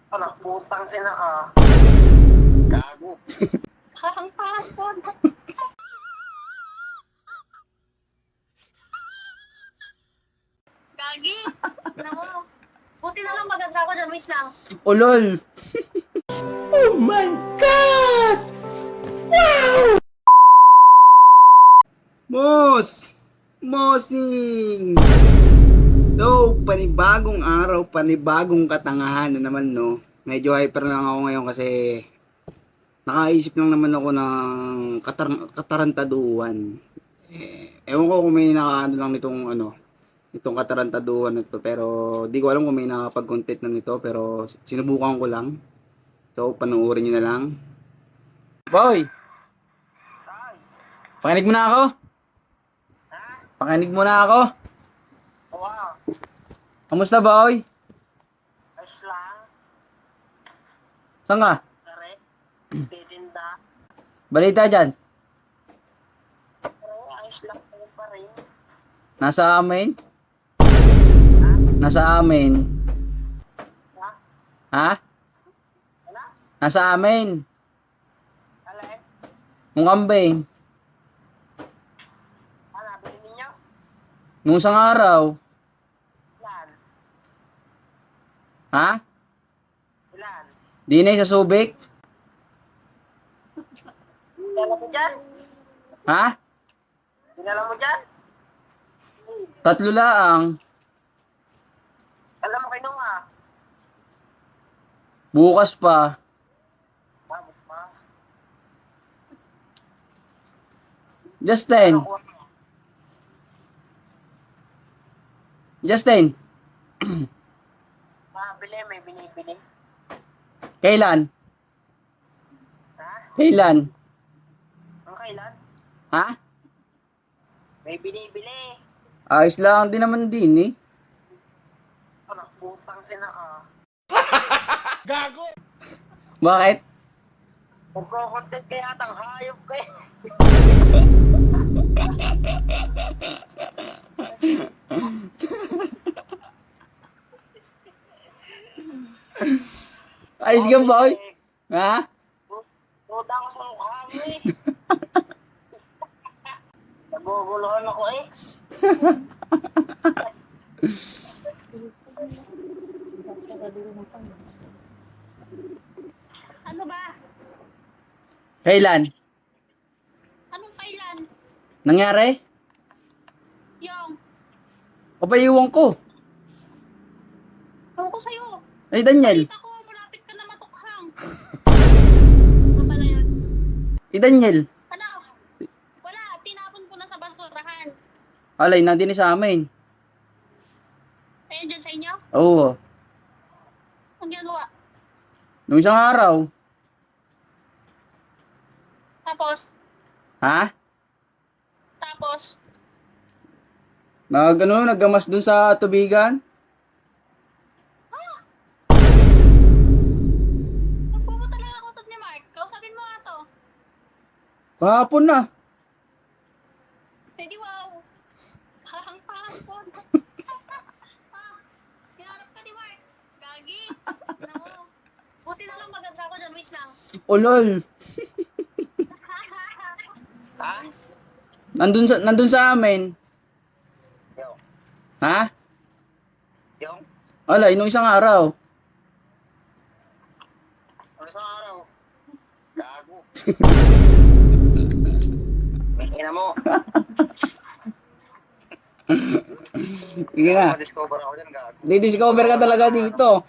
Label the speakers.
Speaker 1: Anak, putang ina ka. Gago.
Speaker 2: Parang passport. Gagi. Naku. Buti na lang maganda ako dyan. Wait lang.
Speaker 3: Ulol!
Speaker 4: Oh my God!
Speaker 3: Boss! Mossing! So, panibagong araw, panibagong katangahan na naman, no? Medyo hyper lang ako ngayon kasi nakaisip lang naman ako ng katarantaduhan. Ewan ko kung may nakaano lang itong katarantaduhan na ito, pero di ko alam kung may nakapag-content na nito, pero sinubukan ko lang. So, panoorin nyo na lang. Boy! Pakinig mo na ako? Pakinig mo na ako?
Speaker 1: Wow.
Speaker 3: Kamusta, boy?
Speaker 1: Ayos lang.
Speaker 3: Saan ka?
Speaker 1: Kare. Titinda.
Speaker 3: Balita dyan?
Speaker 1: Pero ayos lang kayo pa rin.
Speaker 3: Nasa amin?
Speaker 1: Ha?
Speaker 3: Nasa amin.
Speaker 1: Ha?
Speaker 3: Ha?
Speaker 1: Wala?
Speaker 3: Nasa amin.
Speaker 1: Alay?
Speaker 3: Nung kambing.
Speaker 1: Ano, bilhin ninyo?
Speaker 3: Nung isang araw.
Speaker 1: Ilan?
Speaker 3: Ha?
Speaker 1: Ilan?
Speaker 3: Di na sa Subic?
Speaker 1: Dinala mo dyan?
Speaker 3: Ha?
Speaker 1: Dinala mo dyan?
Speaker 3: 3 laang.
Speaker 1: Alam mo kayo nung
Speaker 3: Bukas pa.
Speaker 1: Babot pa.
Speaker 3: Justin.
Speaker 1: Kuha mo.
Speaker 3: Justin.
Speaker 1: Makabili, may binibili.
Speaker 3: Kailan?
Speaker 1: Ha?
Speaker 3: Kailan?
Speaker 1: Ang kailan?
Speaker 3: Ha?
Speaker 1: May binibili.
Speaker 3: Ayos lang din naman din eh.
Speaker 1: Anak, putang ina ka.
Speaker 3: Bakit?
Speaker 1: Magko-content kaya atang hayop ka eh.
Speaker 3: Ayos ka, boy? Ha?
Speaker 1: Tuta ko sa mukha mo eh. Naguguluhan ako eh.
Speaker 2: Ano ba?
Speaker 3: Kailan?
Speaker 2: Anong kailan?
Speaker 3: Nangyari?
Speaker 2: Yung.
Speaker 3: Papayuwan ko.
Speaker 2: Ewan ko sa'yo.
Speaker 3: Ay, Daniel.
Speaker 2: Balita ko, malapit ka na matukhang. Ano pala yan?
Speaker 3: Daniel.
Speaker 2: Ano? Wala, tinapon ko na sa basurahan.
Speaker 3: Alay, nandini sa amin.
Speaker 2: Ayun dyan sa inyo?
Speaker 3: Oo.
Speaker 2: Ang ginagawa.
Speaker 3: Nung isang araw.
Speaker 2: Tapos,
Speaker 3: Ha? Naggamas dun sa tubigan?
Speaker 2: nagpupunta lang ako ni Mark. Kausapin mo nga to.
Speaker 3: Kahapon na.
Speaker 2: Pwede wow. Parang passport. Hinarap ka ni Mark. Gagi. Naku. Buti na lang maganda ako dyan. Wait lang.
Speaker 3: Ulol.
Speaker 1: Ha?
Speaker 3: Nandun sa amin.
Speaker 1: Yung.
Speaker 3: Ha?
Speaker 1: Yung.
Speaker 3: Alay, nung isang araw.
Speaker 1: Ano sa araw? Gago. Ina mo.
Speaker 3: Sige na.
Speaker 1: Ma-discover ako dyan, gago.
Speaker 3: Di-discover ka talaga dito.